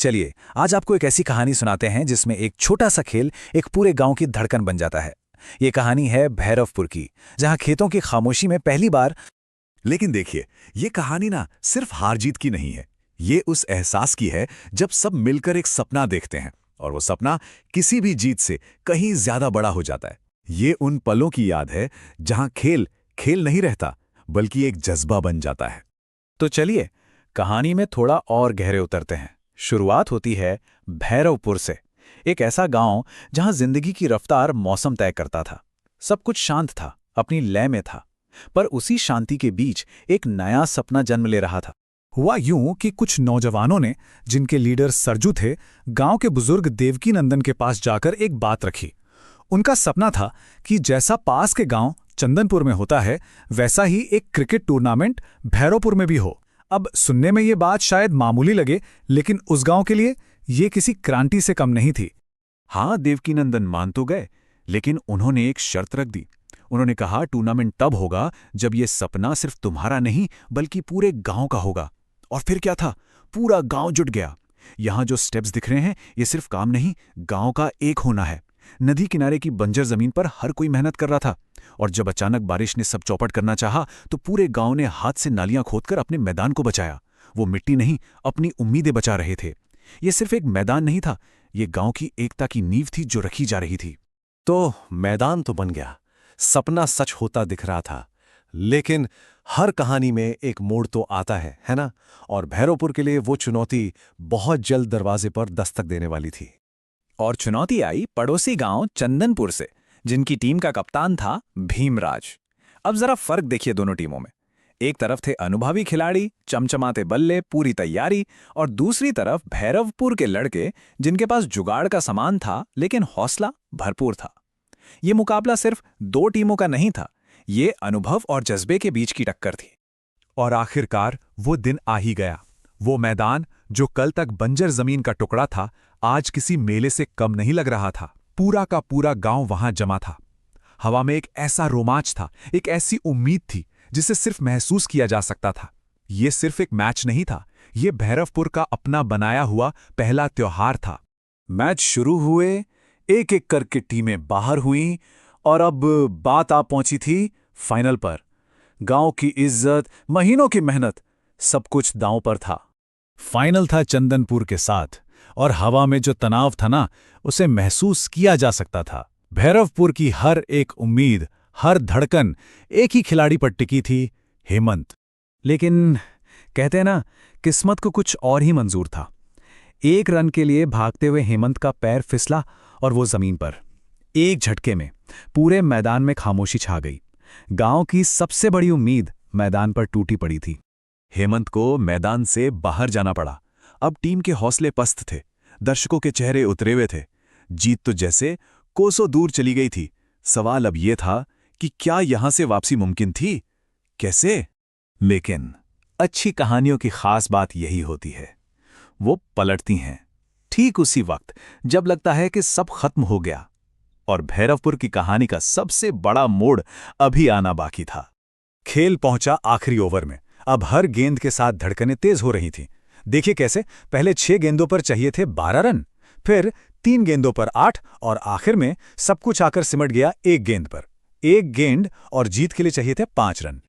चलिए, आज आपको एक ऐसी कहानी सुनाते हैं जिसमें एक छोटा सा खेल एक पूरे गांव की धड़कन बन जाता है। ये कहानी है भैरवपुर की, जहां खेतों की खामोशी में पहली बार। लेकिन देखिए, ये कहानी ना सिर्फ हार जीत की नहीं है। ये उस एहसास की है जब सब मिलकर एक सपना देखते हैं और वो सपना किसी भी जीत से कहीं ज्यादा बड़ा हो जाता है। ये उन पलों की याद है जहां खेल खेल नहीं रहता, बल्कि एक जज्बा बन जाता है। तो चलिए, कहानी में थोड़ा और गहरे उतरते हैं। शुरुआत होती है भैरवपुर से, एक ऐसा गांव जहां जिंदगी की रफ्तार मौसम तय करता था। सब कुछ शांत था, अपनी लय में था। पर उसी शांति के बीच एक नया सपना जन्म ले रहा था। हुआ यूं कि कुछ नौजवानों ने, जिनके लीडर सरजू थे, गांव के बुजुर्ग देवकी नंदन के पास जाकर एक बात रखी। उनका सपना था कि जैसा पास के गांव चंदनपुर में होता है, वैसा ही एक क्रिकेट टूर्नामेंट भैरवपुर में भी हो। अब सुनने में ये बात शायद मामूली लगे, लेकिन उस गांव के लिए ये किसी क्रांति से कम नहीं थी। हाँ, देवकीनंदन मान तो गए, लेकिन उन्होंने एक शर्त रख दी। उन्होंने कहा, टूर्नामेंट तब होगा जब ये सपना सिर्फ तुम्हारा नहीं बल्कि पूरे गांव का होगा। और फिर क्या था, पूरा गांव जुट गया। यहां जो स्टेप्स दिख रहे हैं, ये सिर्फ काम नहीं, गांव का एक होना है। नदी किनारे की बंजर जमीन पर हर कोई मेहनत कर रहा था, और जब अचानक बारिश ने सब चौपट करना चाहा, तो पूरे गांव ने हाथ से नालियां खोदकर अपने मैदान को बचाया। वो मिट्टी नहीं, अपनी उम्मीदें बचा रहे थे। ये सिर्फ एक मैदान नहीं था, ये गांव की एकता की नींव थी जो रखी जा रही थी। तो मैदान तो बन गया, सपना सच होता दिख रहा था। लेकिन हर कहानी में एक मोड़ तो आता है ना? और भैरवपुर के लिए वो चुनौती बहुत जल्द दरवाजे पर दस्तक देने वाली थी। और चुनौती आई पड़ोसी गांव चंदनपुर से, जिनकी टीम का कप्तान था भीमराज। अब जरा फर्क देखिए दोनों टीमों में। एक तरफ थे अनुभवी खिलाड़ी, चमचमाते बल्ले, पूरी तैयारी, और दूसरी तरफ भैरवपुर के लड़के, जिनके पास जुगाड़ का सामान था लेकिन हौसला भरपूर था। ये मुकाबला सिर्फ दो टीमों का नहीं था, ये अनुभव और जज्बे के बीच की टक्कर थी। और आखिरकार वो दिन आ ही गया। वो मैदान जो कल तक बंजर जमीन का टुकड़ा था, आज किसी मेले से कम नहीं लग रहा था। पूरा का पूरा गांव वहां जमा था। हवा में एक ऐसा रोमांच था, एक ऐसी उम्मीद थी जिसे सिर्फ महसूस किया जा सकता था। ये सिर्फ एक मैच नहीं था, ये भैरवपुर का अपना बनाया हुआ पहला त्योहार था। मैच शुरू हुए, एक एक करके टीमें बाहर हुईं, और अब बात आ पहुंची थी फाइनल पर। गांव की इज्जत, महीनों की मेहनत, सब कुछ दांव पर था। फाइनल था चंदनपुर के साथ, और हवा में जो तनाव था ना, उसे महसूस किया जा सकता था। भैरवपुर की हर एक उम्मीद, हर धड़कन एक ही खिलाड़ी पर टिकी थी, हेमंत। लेकिन कहते हैं ना, किस्मत को कुछ और ही मंजूर था। एक रन के लिए भागते हुए हेमंत का पैर फिसला और वो जमीन पर। एक झटके में पूरे मैदान में खामोशी छा गई। गांव की सबसे बड़ी उम्मीद मैदान पर टूटी पड़ी थी। हेमंत को मैदान से बाहर जाना पड़ा। अब टीम के हौसले पस्त थे, दर्शकों के चेहरे उतरे हुए थे। जीत तो जैसे कोसों दूर चली गई थी। सवाल अब यह था कि क्या यहां से वापसी मुमकिन थी? कैसे? लेकिन अच्छी कहानियों की खास बात यही होती है, वो पलटती हैं ठीक उसी वक्त जब लगता है कि सब खत्म हो गया। और भैरवपुर की कहानी का सबसे बड़ा मोड़ अभी आना बाकी था। खेल पहुंचा आखिरी ओवर में। अब हर गेंद के साथ धड़कनें तेज हो रही थीं। देखिए कैसे, पहले 6 गेंदों पर चाहिए थे 12 रन, फिर 3 गेंदों पर 8, और आखिर में सब कुछ आकर सिमट गया 1 गेंद पर। 1 गेंद और जीत के लिए चाहिए थे 5 रन।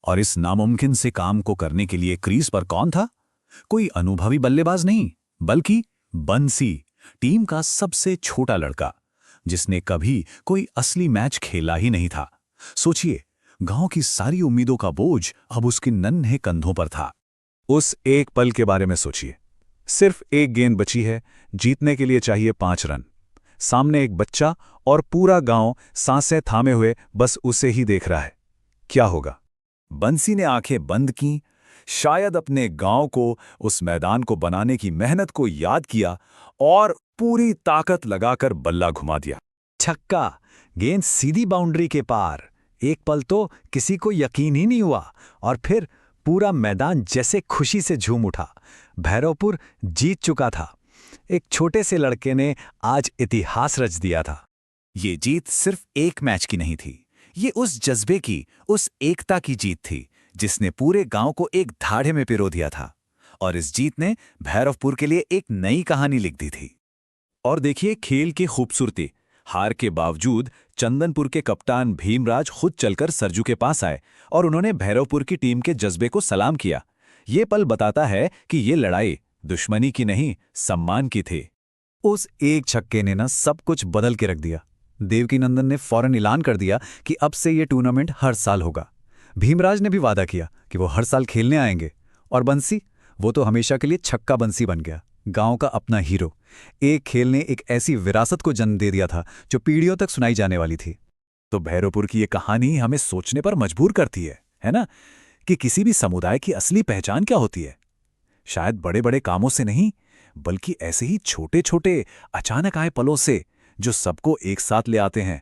और इस नामुमकिन से काम को करने के लिए क्रीज पर कौन था? कोई अनुभवी बल्लेबाज नहीं, बल्कि बंसी, टीम का सबसे छोटा लड़का, जिसने कभी कोई असली मैच खेला ही नहीं था। सोचिए, गांव की सारी उम्मीदों का बोझ अब उसके नन्हे कंधों पर था। उस एक पल के बारे में सोचिए। सिर्फ 1 गेंद बची है, जीतने के लिए चाहिए 5 रन। सामने एक बच्चा और पूरा गांव सांसें थामे हुए बस उसे ही देख रहा है। क्या होगा? बंसी ने आंखें बंद की, शायद अपने गांव को, उस मैदान को बनाने की मेहनत को याद किया और पूरी ताकत लगाकर बल्ला घुमा दिया। छक्का! गेंद सीधी बाउंड्री के पार। एक पल तो किसी को यकीन ही नहीं हुआ, और फिर पूरा मैदान जैसे खुशी से झूम उठा। भैरवपुर जीत चुका था। एक छोटे से लड़के ने आज इतिहास रच दिया था। ये जीत सिर्फ एक मैच की नहीं थी, ये उस जज्बे की, उस एकता की जीत थी जिसने पूरे गांव को एक धाड़े में पिरो दिया था। और इस जीत ने भैरवपुर के लिए एक नई कहानी लिख दी थी। और देखिए खेल की खूबसूरती। हार के बावजूद चंदनपुर के कप्तान भीमराज खुद चलकर सरजू के पास आए और उन्होंने भैरवपुर की टीम के जज्बे को सलाम किया। ये पल बताता है कि ये लड़ाई दुश्मनी की नहीं, सम्मान की थी। उस एक छक्के ने ना सब कुछ बदल के रख दिया। देवकीनंदन ने फौरन ऐलान कर दिया कि अब से ये टूर्नामेंट हर साल होगा। भीमराज ने भी वादा किया कि वो हर साल खेलने आएंगे। और बंसी, वो तो हमेशा के लिए छक्का बंसी बन गया, गांव का अपना हीरो। एक खेल ने एक ऐसी विरासत को जन्म दे दिया था जो पीढ़ियों तक सुनाई जाने वाली थी। तो भैरवपुर की ये कहानी हमें सोचने पर मजबूर करती है ना, कि किसी भी समुदाय की असली पहचान क्या होती है। शायद बड़े बड़े कामों से नहीं, बल्कि ऐसे ही छोटे छोटे अचानक आए पलों से, जो सबको एक साथ ले आते हैं